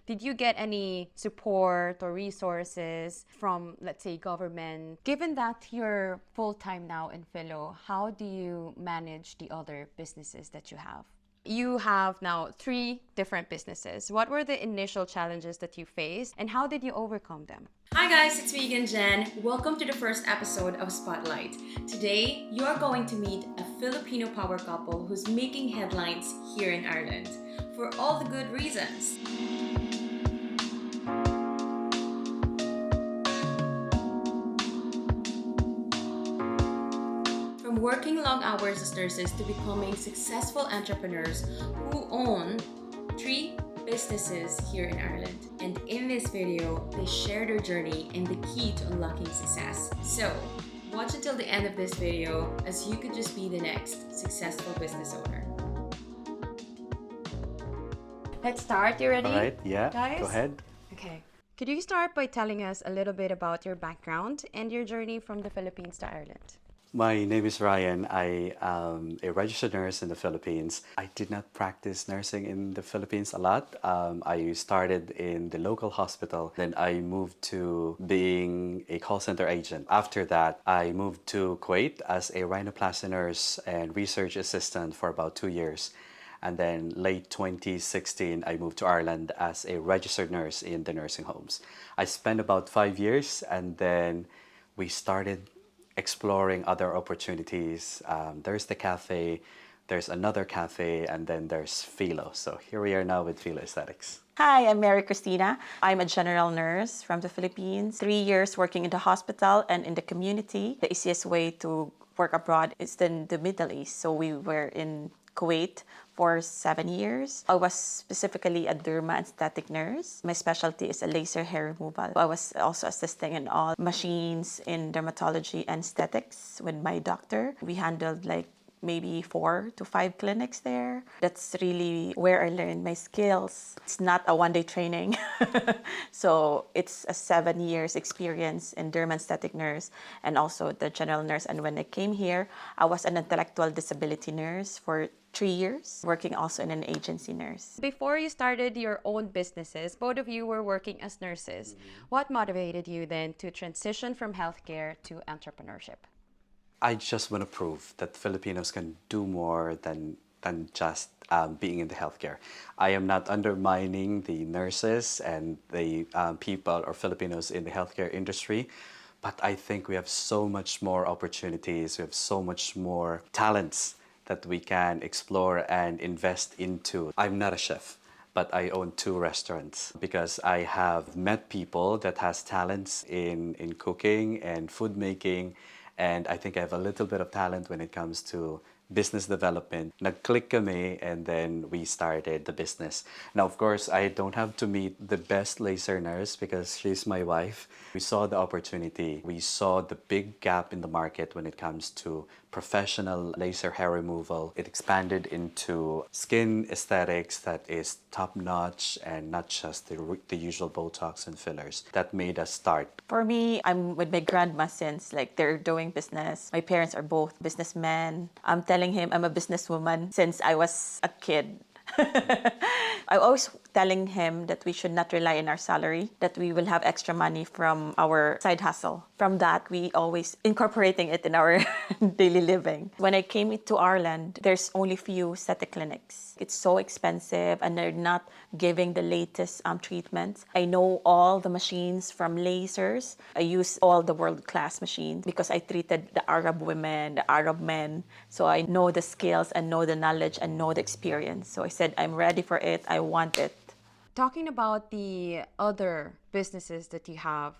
Did you get any support or resources from, let's say, government? Given that you're full-time now in Philo, how do you manage the other businesses that you have? You have now 3 different businesses. What were the initial challenges that you faced and how did you overcome them? Hi guys, it's me again, Jen. Welcome to the first episode of Spotlight. Today, you are going to meet a Filipino power couple who's making headlines here in Ireland for all the good reasons. From working long hours as nurses to becoming successful entrepreneurs who own 3 businesses here in Ireland. And in this video, they share their journey and the key to unlocking success. So, watch until the end of this video as you could just be the next successful business owner. Let's start. You ready? All right, yeah, guys? go ahead. Okay. Could you start by telling us a little bit about your background and your journey from the Philippines to Ireland? My name is Ryan. I am a registered nurse in the Philippines. I did not practice nursing in the Philippines a lot. I started in the local hospital. Then I moved to being a call center agent. After that, I moved to Kuwait as a rhinoplasty nurse and research assistant for about 2 years. And then late 2016, I moved to Ireland as a registered nurse in the nursing homes. I spent about 5 years and then we started exploring other opportunities. There's the cafe, there's another cafe, and then there's Philo. So here we are now with Philo Aesthetics. Hi, I'm Mary Christina. I'm a general nurse from the Philippines. 3 years working in the hospital and in the community. The easiest way to work abroad is in the Middle East. So we were in Kuwait for 7 years. I was specifically a derma aesthetic nurse. My specialty is a laser hair removal. I was also assisting in all machines in dermatology and aesthetics with my doctor. We handled like maybe 4 to 5 clinics there. That's really where I learned my skills. It's not a one-day training. So it's a 7 years experience in derma aesthetic nurse and also the general nurse. And when I came here, I was an intellectual disability nurse for 3 years, working also in an agency nurse. Before you started your own businesses, both of you were working as nurses. What motivated you then to transition from healthcare to entrepreneurship? I just want to prove that Filipinos can do more than just being in the healthcare. I am not undermining the nurses and the people or Filipinos in the healthcare industry, but I think we have so much more opportunities, we have so much more talents that we can explore and invest into. I'm not a chef, but I own 2 restaurants because I have met people that has talents in cooking and food making, and I think I have a little bit of talent when it comes to business development. Nag-click kami and then we started the business. Now, of course, I don't have to meet the best laser nurse because she's my wife. We saw the opportunity. We saw the big gap in the market when it comes to professional laser hair removal. It expanded into skin aesthetics that is top-notch and not just the usual Botox and fillers. That made us start. For me, I'm with my grandma since like they're doing business. My parents are both businessmen. I'm telling him I'm a businesswoman since I was a kid. I'm always telling him that we should not rely on our salary, that we will have extra money from our side hustle. From that, we always incorporating it in our daily living. When I came to Ireland, there's only few aesthetic clinics. It's so expensive and they're not giving the latest treatments. I know all the machines from lasers. I use all the world-class machines because I treated the Arab women, the Arab men. So I know the skills and know the knowledge and know the experience. So I said, I'm ready for it. I want it. Talking about the other businesses that you have,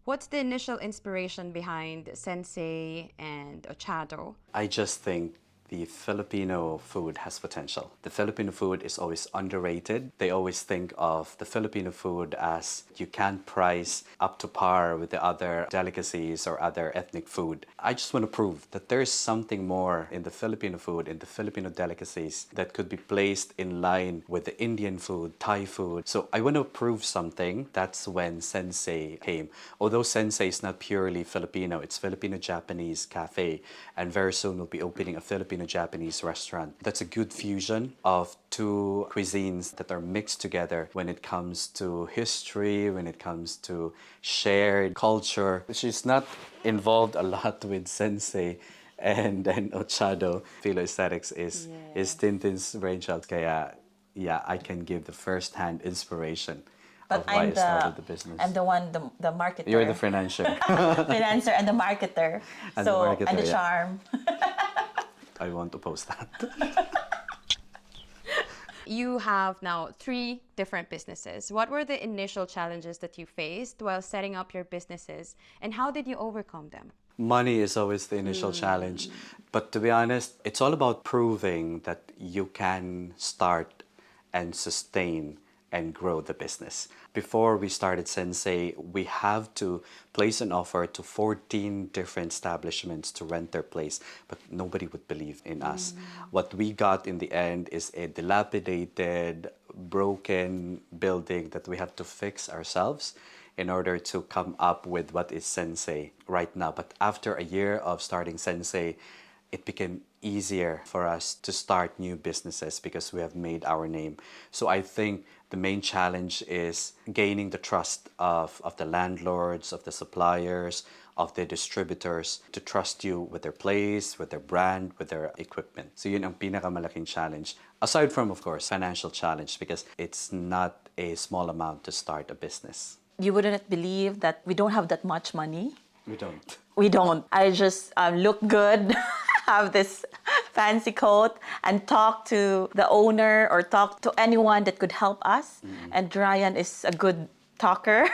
what's the initial inspiration behind Sensei and Ochado? I just think the Filipino food has potential. The Filipino food is always underrated. They always think of the Filipino food as you can't price up to par with the other delicacies or other ethnic food. I just want to prove that there's something more in the Filipino food, in the Filipino delicacies that could be placed in line with the Indian food, Thai food. So I want to prove something. That's when Sensei came. Although Sensei is not purely Filipino, it's Filipino-Japanese cafe, and very soon we'll be opening a Filipino Filipino-Japanese restaurant. That's a good fusion of two cuisines that are mixed together when it comes to history, when it comes to shared culture. She's not involved a lot with sensei and Ochado. Philo Aesthetics is Tintin's brainchild. Kaya, yeah, I can give the first-hand inspiration But of why I started the business. I'm the one, the marketer. You're the financier. Financer and the marketer. And so, the marketer, and the yeah. charm. I want to post that. You have now 3 different businesses. What were the initial challenges that you faced while setting up your businesses, and how did you overcome them? Money is always the initial challenge. But to be honest, it's all about proving that you can start and sustain and grow the business. Before we started Sensei, we have to place an offer to 14 different establishments to rent their place, but nobody would believe in us. What we got in the end is a dilapidated, broken building that we have to fix ourselves in order to come up with what is Sensei right now. But after a year of starting Sensei, it became easier for us to start new businesses because we have made our name. So I think the main challenge is gaining the trust of the landlords, of the suppliers, of the distributors to trust you with their place, with their brand, with their equipment. So yun ang pinakamalaking challenge. Aside from, of course, financial challenge, because it's not a small amount to start a business. You wouldn't believe that we don't have that much money. We don't. We don't. I just look good, have this fancy coat, and talk to the owner or talk to anyone that could help us. And Ryan is a good talker.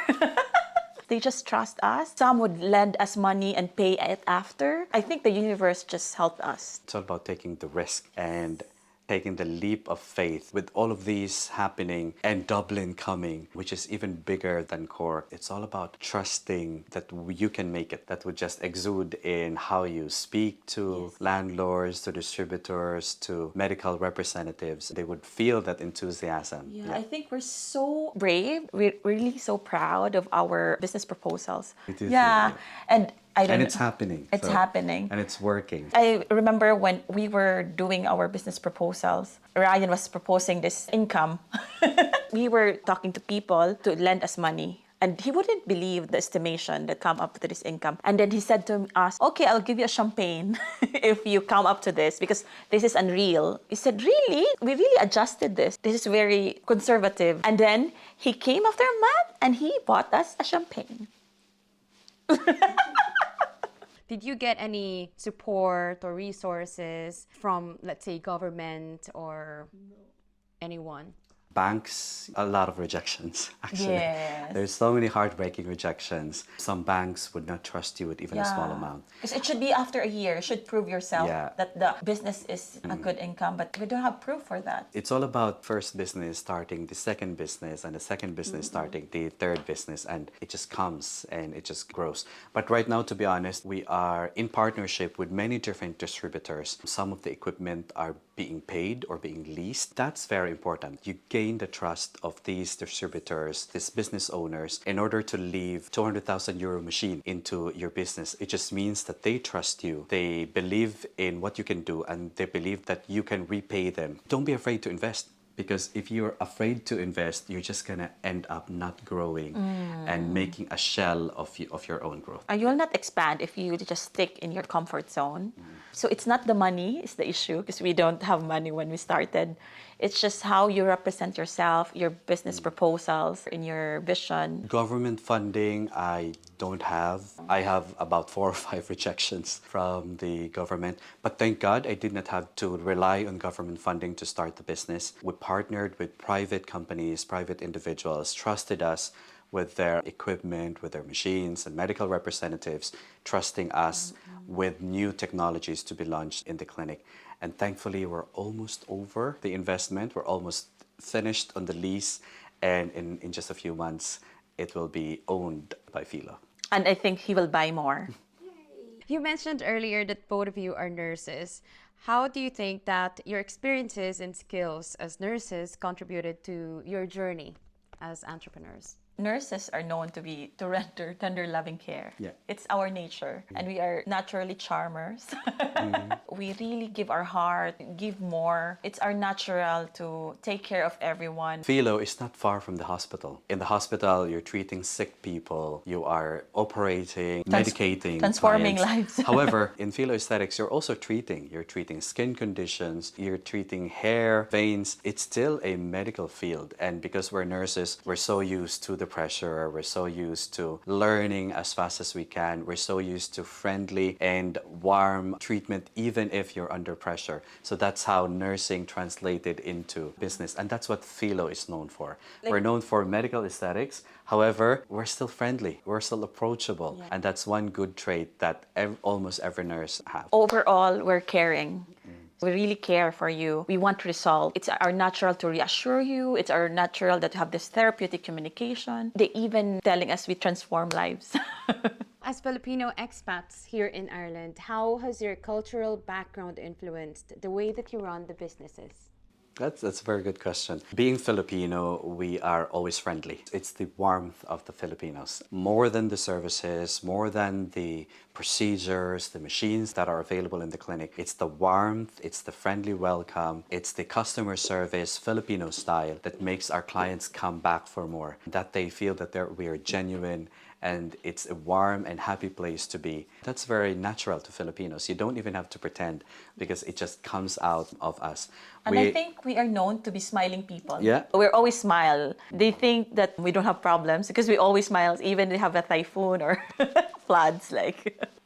They just trust us. Some would lend us money and pay it after. I think the universe just helped us. It's all about taking the risk and taking the leap of faith with all of these happening and Dublin coming, which is even bigger than Cork. It's all about trusting that you can make it. That would just exude in how you speak to landlords, to distributors, to medical representatives. They would feel that enthusiasm. Yeah, I think we're so brave. We're really so proud of our business proposals. It is, Yeah, and I don't And know. it's happening. It's happening. And it's working. I remember when we were doing our business proposals, Ryan was proposing this income. We were talking to people to lend us money. And he wouldn't believe the estimation that come up to this income. And then he said to us, okay, I'll give you a champagne if you come up to this because this is unreal. He said, really? We really adjusted this. This is very conservative. And then he came after a month and he bought us a champagne. Did you get any support or resources from, let's say, government or anyone? Banks, a lot of rejections, actually. Yes. There's so many heartbreaking rejections. Some banks would not trust you with even a small amount. Because it should be after a year. You should prove yourself Yeah. that the business is a good income, but we don't have proof for that. It's all about first business starting the second business and the second business starting the third business, and it just comes and it just grows. But right now, to be honest, we are in partnership with many different distributors. Some of the equipment are being paid or being leased. That's very important. You gain the trust of these distributors, these business owners, in order to leave 200,000 euro machine into your business. It just means that they trust you. They believe in what you can do and they believe that you can repay them. Don't be afraid to invest. Because if you're afraid to invest, you're just gonna end up not growing and making a shell of your own growth. And you will not expand if you just stick in your comfort zone. So it's not the money is the issue because we don't have money when we started. It's just how you represent yourself, your business proposals, in your vision. Government funding, I don't have. I have about 4 or 5 rejections from the government. But thank God I did not have to rely on government funding to start the business. We partnered with private companies, private individuals, trusted us with their equipment, with their machines, and medical representatives, trusting us with new technologies to be launched in the clinic. And thankfully, we're almost over the investment. We're almost finished on the lease. And in just a few months, it will be owned by Philo. And I think he will buy more. You mentioned earlier that both of you are nurses. How do you think that your experiences and skills as nurses contributed to your journey as entrepreneurs? Nurses are known to render tender loving care. Yeah. It's our nature, and we are naturally charmers. We really give our heart, give more. It's our natural to take care of everyone. Philo is not far from the hospital. In the hospital, you're treating sick people, you are operating, medicating transforming clients. lives. However, in Philo Aesthetics, you're treating skin conditions, you're treating hair, veins. It's still a medical field, and because we're nurses, we're so used to the pressure, we're so used to learning as fast as we can, we're so used to friendly and warm treatment even if you're under pressure. So that's how nursing translated into business, and that's what Philo is known for. We're known for medical aesthetics. However, we're still friendly, we're still approachable, and that's one good trait that almost every nurse have. Overall, we're caring. We really care for you. We want result. It's our natural to reassure you. It's our natural that have this therapeutic communication. They even telling us we transform lives. As Filipino expats here in Ireland, how has your cultural background influenced the way that you run the businesses? That's a very good question. Being Filipino, we are always friendly. It's the warmth of the Filipinos. More than the services, more than the procedures, the machines that are available in the clinic. It's the warmth, it's the friendly welcome, it's the customer service Filipino style that makes our clients come back for more. That they feel that we are genuine and it's a warm and happy place to be. That's very natural to Filipinos. You don't even have to pretend because it just comes out of us. And I think we are known to be smiling people. Yeah. We're always smile. They think that we don't have problems because we always smile, even if we have a typhoon or floods.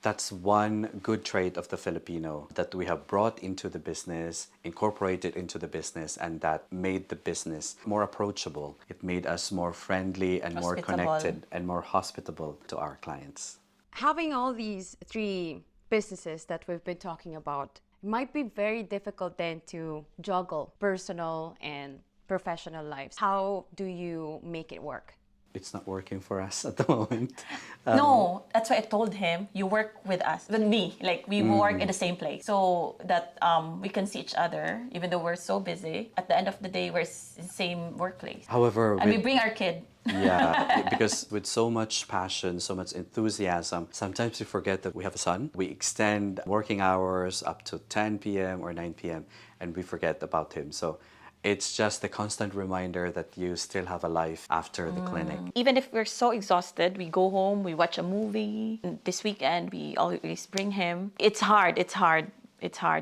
That's one good trait of the Filipino that we have brought into the business, incorporated into the business, and that made the business more approachable. It made us more friendly and more connected and more hospitable to our clients. Having all these three businesses that we've been talking about, it might be very difficult then to juggle personal and professional lives. How do you make it work? It's not working for us at the moment. No, that's why I told him, you work with us, with me. We work in the same place so that we can see each other, even though we're so busy. At the end of the day, we're in the same workplace. However, and we bring our kid. Yeah, because with so much passion, so much enthusiasm, sometimes we forget that we have a son. We extend working hours up to 10 p.m. or 9 p.m. and we forget about him. So it's just a constant reminder that you still have a life after the clinic. Even if we're so exhausted, we go home, we watch a movie. This weekend, we always bring him. It's hard.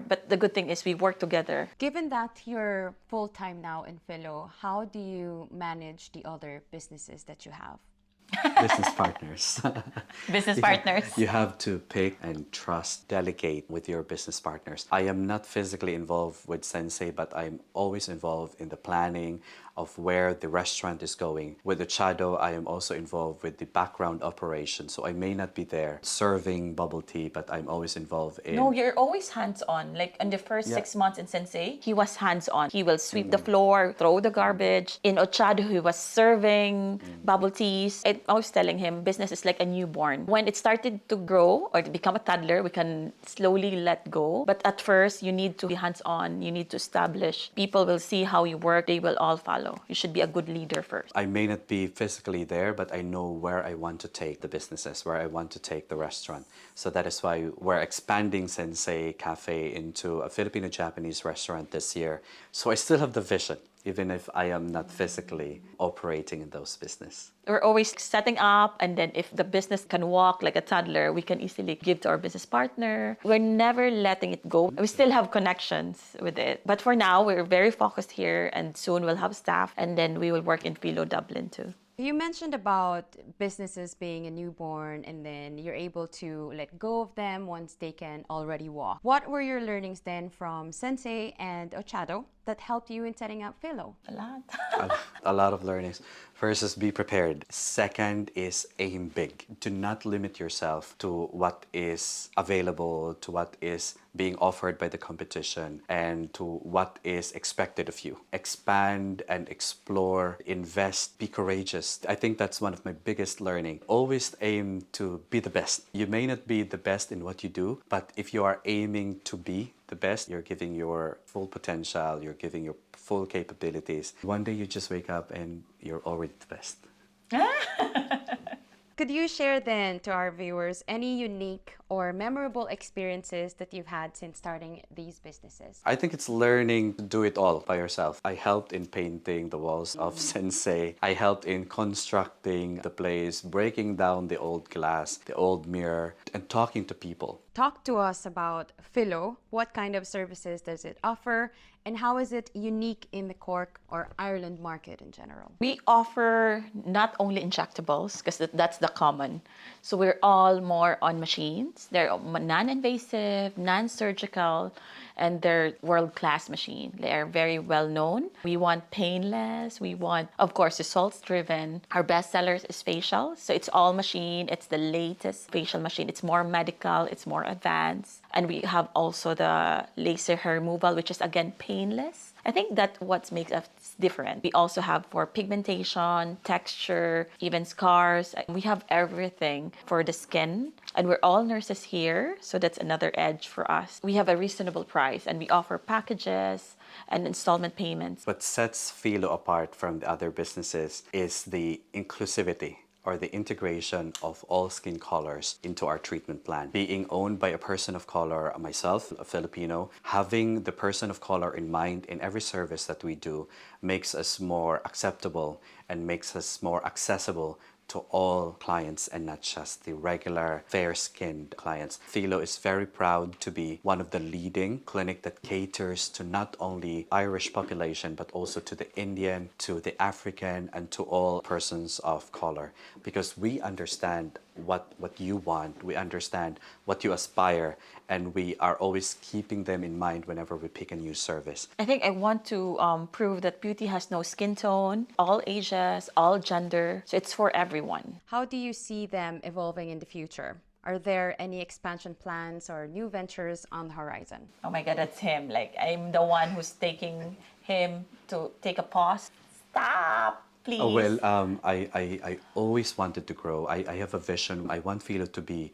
But the good thing is we work together. Given that you're full-time now in Philo, how do you manage the other businesses that you have? Business partners. Business partners. You have to pick and trust, delegate with your business partners. I am not physically involved with Sensei, but I'm always involved in the planning of where the restaurant is going. With the Chado, I am also involved with the background operation. So I may not be there serving bubble tea, but I'm always involved in... No, you're always hands-on. In the first 6 months in Sensei, he was hands-on. He will sweep the floor, throw the garbage. In Ochado, he was serving bubble teas. I was telling him, business is like a newborn. When it started to grow or to become a toddler, we can slowly let go. But at first, you need to be hands-on. You need to establish. People will see how you work. They will all follow. You should be a good leader first. I may not be physically there, but I know where I want to take the businesses, where I want to take the restaurant. So that is why we're expanding Sensei Cafe into a Filipino-Japanese restaurant this year. So I still have the vision, even if I am not physically operating in those businesses. We're always setting up, and then if the business can walk like a toddler, we can easily give to our business partner. We're never letting it go. We still have connections with it. But for now, we're very focused here, and soon we'll have staff, and then we will work in Philo Dublin too. You mentioned about businesses being a newborn and then you're able to let go of them once they can already walk. What were your learnings then from Sensei and Ochado that helped you in setting up Philo? A lot. A lot of learnings. First is be prepared. Second is aim big. Do not limit yourself to what is available, to what is being offered by the competition, and to what is expected of you. Expand and explore, invest, be courageous. I think that's one of my biggest learning. Always aim to be the best. You may not be the best in what you do, but if you are aiming to be the best, you're giving your full potential, you're giving your full capabilities. One day you just wake up and you're already the best. Could you share then to our viewers any unique or memorable experiences that you've had since starting these businesses? I think it's learning to do it all by yourself. I helped in painting the walls of Sensei. I helped in constructing the place, breaking down the old glass, the old mirror, and talking to people. Talk to us about Philo. What kind of services does it offer? And how is it unique in the Cork or Ireland market in general? We offer not only injectables, because that's the common. So we're all more on machines. They're non-invasive, non-surgical, and they're world-class machine. They're very well known. We want painless. We want, of course, results-driven. Our best sellers is facial. So it's all machine. It's the latest facial machine. It's more medical. It's more advanced. And we have also the laser hair removal, which is again painless. I think that's what makes us different. We also have for pigmentation, texture, even scars. We have everything for the skin. And we're all nurses here, so that's another edge for us. We have a reasonable price and we offer packages and installment payments. What sets Philo apart from the other businesses is the inclusivity or the integration of all skin colors into our treatment plan. Being owned by a person of color, myself, a Filipino, having the person of color in mind in every service that we do makes us more acceptable and makes us more accessible to all clients and not just the regular fair-skinned clients. Philo is very proud to be one of the leading clinic that caters to not only Irish population but also to the Indian, to the African, and to all persons of color, because we understand what you want, we understand what you aspire, and we are always keeping them in mind whenever we pick a new service. I think I want to prove that beauty has no skin tone, all ages, all gender, so it's for everyone. How do you see them evolving in the future? Are there any expansion plans or new ventures on the horizon? Oh my God, that's him. Like, I'm the one who's taking him to take a pause. Stop, please. Oh, well, I always wanted to grow. I have a vision. I want Philo to be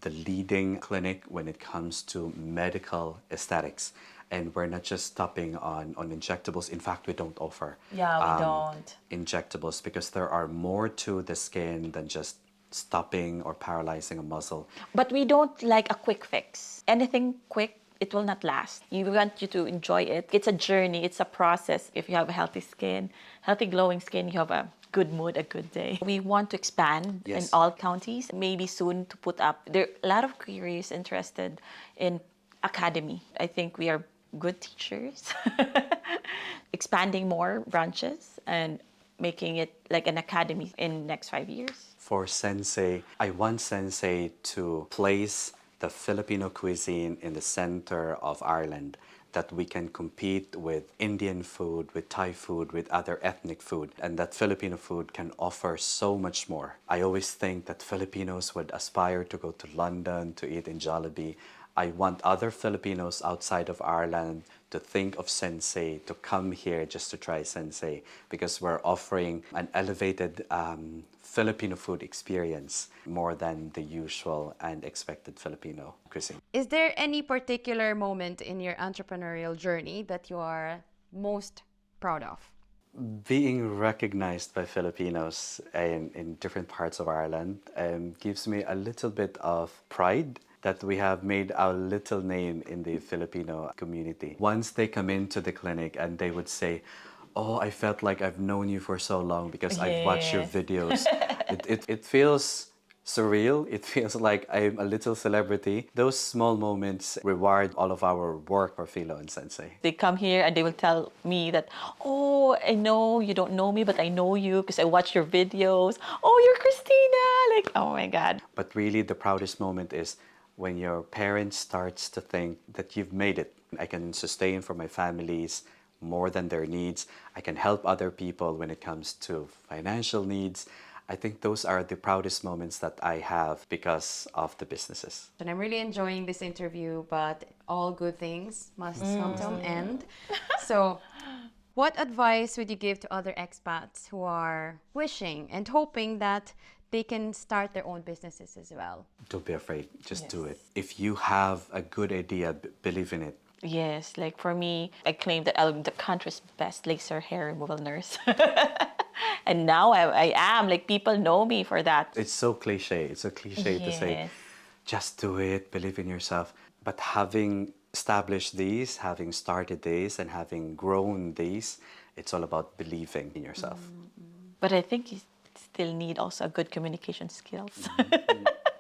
the leading clinic when it comes to medical aesthetics. And we're not just stopping on injectables. In fact, we don't offer We don't. injectables because there are more to the skin than just stopping or paralyzing a muscle. But we don't like a quick fix. Anything quick, it will not last. We want you to enjoy it. It's a journey, it's a process. If you have a healthy skin, healthy glowing skin, you have a good mood, a good day. We want to expand in all counties, maybe soon to put up. There are a lot of queries interested in academy. I think we are good teachers. Expanding more branches and making it like an academy in next 5 years. For Sensei, I want Sensei to place the Filipino cuisine in the center of Ireland, that we can compete with Indian food, with Thai food, with other ethnic food, and that Filipino food can offer so much more. I always think that Filipinos would aspire to go to London to eat in Jollibee. I want other Filipinos outside of Ireland to think of Sensei, to come here just to try Sensei, because we're offering an elevated Filipino food experience more than the usual and expected Filipino cuisine. Is there any particular moment in your entrepreneurial journey that you are most proud of? Being recognized by Filipinos in different parts of Ireland gives me a little bit of pride that we have made our little name in the Filipino community. Once they come into the clinic and they would say, "Oh, I felt like I've known you for so long because I've watched your videos." It feels surreal. It feels like I'm a little celebrity. Those small moments reward all of our work for Philo and Sensei. They come here and they will tell me that, "Oh, I know you don't know me, but I know you because I watch your videos. Oh, you're Christina." Like, oh my God. But really, the proudest moment is when your parents starts to think that you've made it. I can sustain for my families more than their needs. I can help other people when it comes to financial needs. I think those are the proudest moments that I have because of the businesses. And I'm really enjoying this interview, but all good things must come to an end. So, what advice would you give to other expats who are wishing and hoping that they can start their own businesses as well? Don't be afraid. Just do it. If you have a good idea, believe in it. Yes, like for me, I claim that I'm the country's best laser hair removal nurse. And now I am, like, people know me for that. It's so cliche. It's so cliche to say, Yes. just do it, believe in yourself. But having established these, having started these, and having grown these, it's all about believing in yourself. But I think you still need also a good communication skills.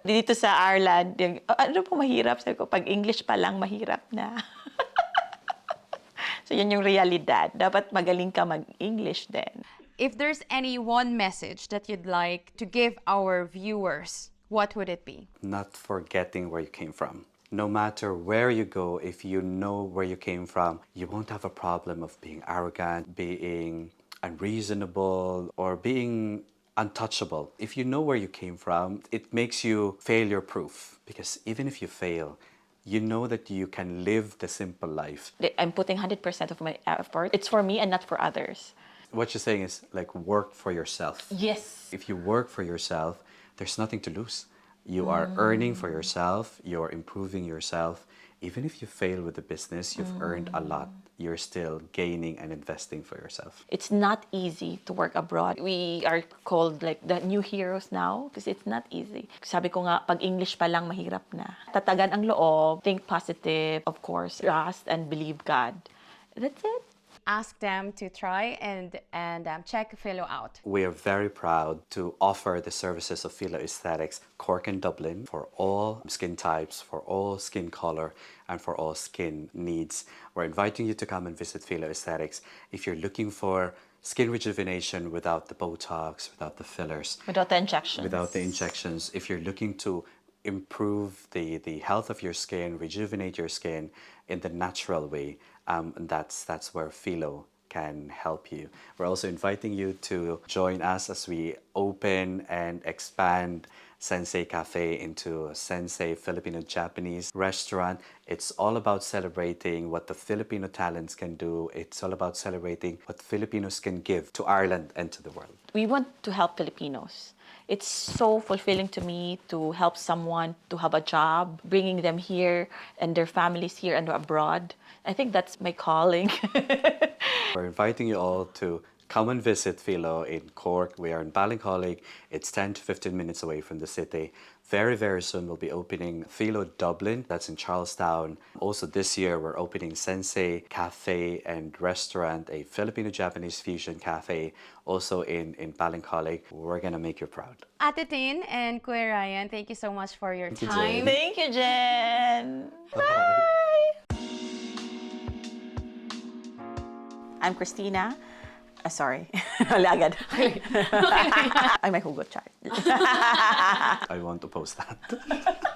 Dito sa Ireland, yung, ano po mahirap? Sabi ko, pag English pa lang, mahirap na. So yun yung realidad. Dapat magaling ka mag-English din. If there's any one message that you'd like to give our viewers, what would it be? Not forgetting where you came from. No matter where you go, if you know where you came from, you won't have a problem of being arrogant, being unreasonable, or being untouchable. If you know where you came from, it makes you failure proof, because even if you fail, you know that you can live the simple life. I'm putting 100% of my effort. It's for me and not for others. What you're saying is like work for yourself. Yes. If you work for yourself, there's nothing to lose. You are earning for yourself, you're improving yourself. Even if you fail with the business, you've earned a lot. You're still gaining and investing for yourself. It's not easy to work abroad. We are called like the new heroes now because it's not easy. Sabi ko nga, pag English pa lang, mahirap na. Tatagan ang loob, think positive, of course, trust and believe God. That's it. Ask them to try and check Philo out. We are very proud to offer the services of Philo Aesthetics, Cork and Dublin, for all skin types, for all skin color, and for all skin needs. We're inviting you to come and visit Philo Aesthetics if you're looking for skin rejuvenation without the Botox, without the fillers, Without the injections. without the injections. If you're looking to improve the health of your skin, rejuvenate your skin in the natural way, that's where Philo can help you. We're also inviting you to join us as we open and expand Sensei Cafe into a Sensei Filipino-Japanese restaurant. It's all about celebrating what the Filipino talents can do. It's all about celebrating what Filipinos can give to Ireland and to the world. We want to help Filipinos. It's so fulfilling to me to help someone to have a job, bringing them here and their families here and abroad. I think that's my calling. We're inviting you all to come and visit Philo in Cork. We are in Ballincollig. It's 10 to 15 minutes away from the city. Very, very soon we'll be opening Philo Dublin. That's in Charlestown. Also this year we're opening Sensei Cafe and Restaurant, a Filipino-Japanese fusion cafe, also in Ballincollig. We're gonna make you proud. Ate Tin and Kuya Ryan, thank you so much for your you, time. Jen. Thank you, Jen. Bye. I'm Christina. Sorry. Wala agad. Ay, may hugot, chart. I want to post that.